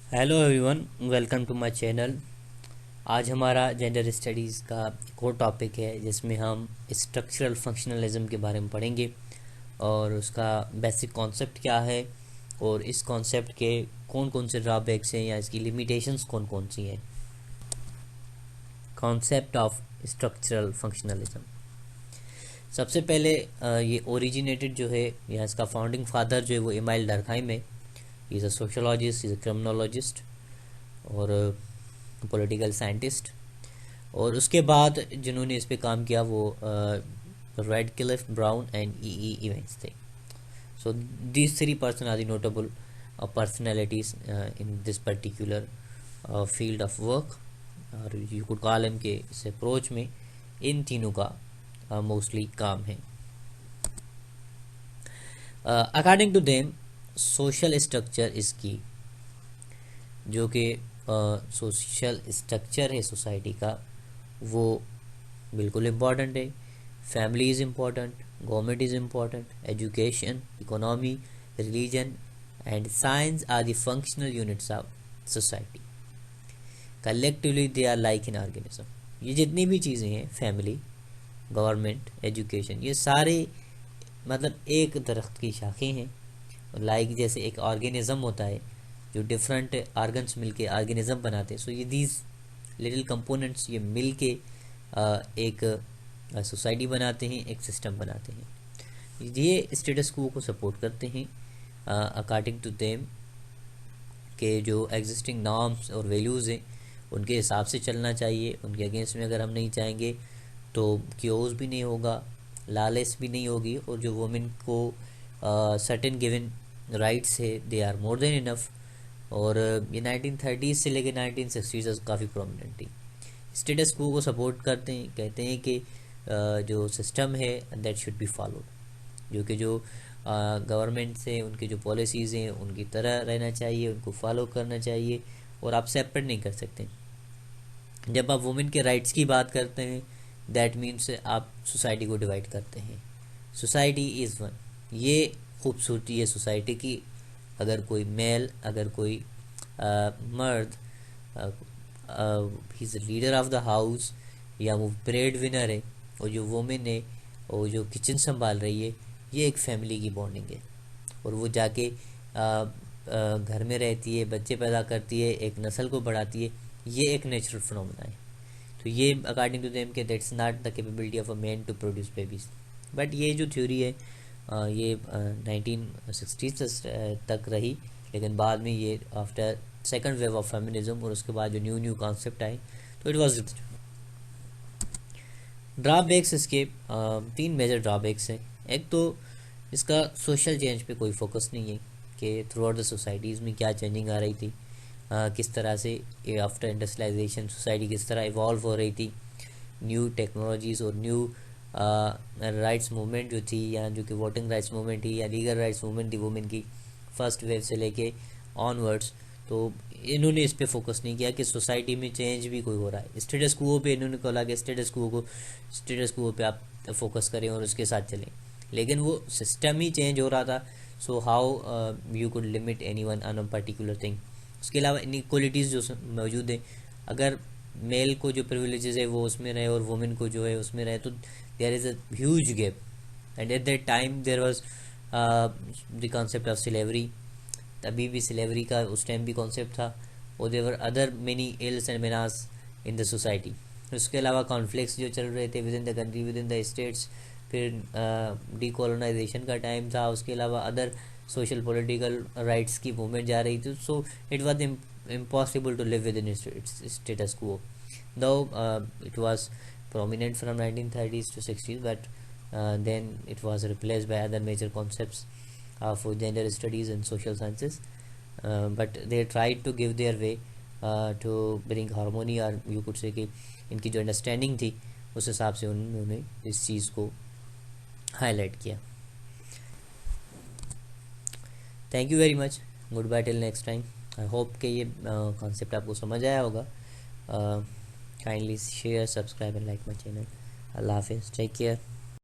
Hello everyone, welcome to my channel. आज हमारा gender studies का एक और टॉपिक है जिसमें हम स्ट्रक्चरल फंक्शनलिज्म के बारे में पढ़ेंगे और उसका बेसिक कॉन्सेप्ट क्या है और इस कॉन्सेप्ट के कौन कौन से ड्रॉबैक्स हैं या इसकी लिमिटेशंस कौन कौन सी हैं। कॉन्सेप्ट ऑफ स्ट्रक्चरल फंक्शनलिज्म सबसे पहले ये ओरिजिनेटेड जो है या इसका फाउंडिंग फादर जो है वो इमाइल डर्कहाइम है। Is a sociologist, is a criminologist और पॉलिटिकल साइंटिस्ट। और उसके बाद जिन्होंने इस पे काम किया वो Radcliffe, Brown and E Evans थे। So these three person are the notable personalities in this particular field of work, और यू कुड कॉल हिम के इस अप्रोच में इन तीनों का मोस्टली काम है। According to them social structure is key, जो कि सोशल स्ट्रक्चर है सोसाइटी का वो बिल्कुल इम्पॉर्टेंट है। Family is important, government is important, education, economy, religion and science are the functional units of society. Collectively they are like in organism. ये जितनी भी चीज़ें हैं, फैमिली, गवर्नमेंट, एजुकेशन, ये सारे मतलब एक दरख्त की शाखें हैं। लाइक जैसे एक ऑर्गेनिज्म होता है जो डिफरेंट ऑर्गन्स मिलके ऑर्गेनिज्म बनाते हैं। सो ये दीज लिटिल कंपोनेंट्स ये मिल के एक सोसाइटी बनाते हैं, एक सिस्टम बनाते हैं। ये स्टेटस को सपोर्ट करते हैं अकॉर्डिंग टू देम के जो एग्जिस्टिंग नॉर्म्स और वैल्यूज़ हैं उनके हिसाब से चलना चाहिए। उनके अगेंस्ट में अगर हम नहीं चाहेंगे तो क्योस भी नहीं होगा, लालेस भी नहीं होगी, और जो वुमेन को सर्टेन गिवन राइट्स है they are more than enough. और ये 1930s से लेकर 1960s तक काफ़ी प्रोमिनेंट थी। स्टेटस को सपोर्ट करते हैं, कहते हैं कि जो सिस्टम है दैट शुड बी फॉलोड, जो कि जो गवर्नमेंट से उनकी जो पॉलिसीज़ हैं उनकी तरह रहना चाहिए, उनको फॉलो करना चाहिए और आप सेपरेट नहीं कर सकते। जब आप वुमेन के राइट्स की बात करते हैं दैट मीन्स आप सोसाइटी को डिवाइड करते हैं। सोसाइटी इज़ वन, ये खूबसूरती है सोसाइटी की। अगर कोई मेल, अगर कोई मर्द he is leader of the house या वो ब्रेड विनर है, और जो वुमेन है और जो किचन संभाल रही है, ये एक फैमिली की बॉन्डिंग है। और वो जाके घर में रहती है, बच्चे पैदा करती है, एक नस्ल को बढ़ाती है, ये एक नेचुरल फिनोमेना है। तो ये अकॉर्डिंग टू देम के that's not the capability of a man to produce babies. But ये जो थ्योरी है ये 1960s तक रही, लेकिन बाद में ये after second wave of feminism और उसके बाद जो न्यू न्यू कॉन्सेप्ट आए तो इट वाज ड्रॉबैक्स। इसके तीन मेजर ड्रॉबैक्स हैं। एक तो इसका सोशल चेंज पे कोई फोकस नहीं है कि थ्रू आउट द सोसाइटीज़ में क्या चेंजिंग आ रही थी, किस तरह से आफ्टर इंडस्ट्रियलाइजेशन सोसाइटी किस तरह इवॉल्व हो रही थी, न्यू टेक्नोलॉजीज़ और न्यू राइट्स मूवमेंट जो थी, या जो कि वोटिंग राइट्स मूवमेंट थी या लीगल राइट्स मूवमेंट थी वुमेन की फर्स्ट वेव से लेके ऑनवर्ड्स। तो इन्होंने इस पे फोकस नहीं किया कि सोसाइटी में चेंज भी कोई हो रहा है। स्टेटस क्वो पे इन्होंने बोला कि स्टेटस क्वो पे आप फोकस करें और उसके साथ चलें, लेकिन वो सिस्टम ही चेंज हो रहा था। So how you could limit any one on a particular thing. उसके अलावा इनइक्वालिटीज़ जो मौजूद हैं, अगर मेल को जो प्रिविलेजेस है वो उसमें रहे और वुमेन को जो है उसमें रहे, तो there is a huge gap. And at that time there was the concept of slavery. अभी भी स्लेवरी का उस टाइम भी कॉन्सेप्ट था, और there were other many ills and menace in the society. उसके अलावा कॉन्फ्लिक्ट्स जो चल रहे थे within the country, within the states. फिर डीकोलोनाइजेशन का टाइम था, उसके अलावा अदर सोशल पॉलिटिकल राइट्स की मूवमेंट जा रही थी। So it was impossible to live within its status quo, though it was prominent from 1930s to 60s, but then it was replaced by other major concepts of gender studies and social sciences. But they tried to give their way to bring harmony, और you could say कि इनकी जो understanding थी उस हिसाब से उन्होंने इस चीज़ को हाईलाइट किया। Thank you very much, good bye till next time. I hope कि ये कॉन्सेप्ट आपको समझ आया होगा। Kindly share, subscribe and like my channel. अल्लाह हाफिज़, टेक केयर।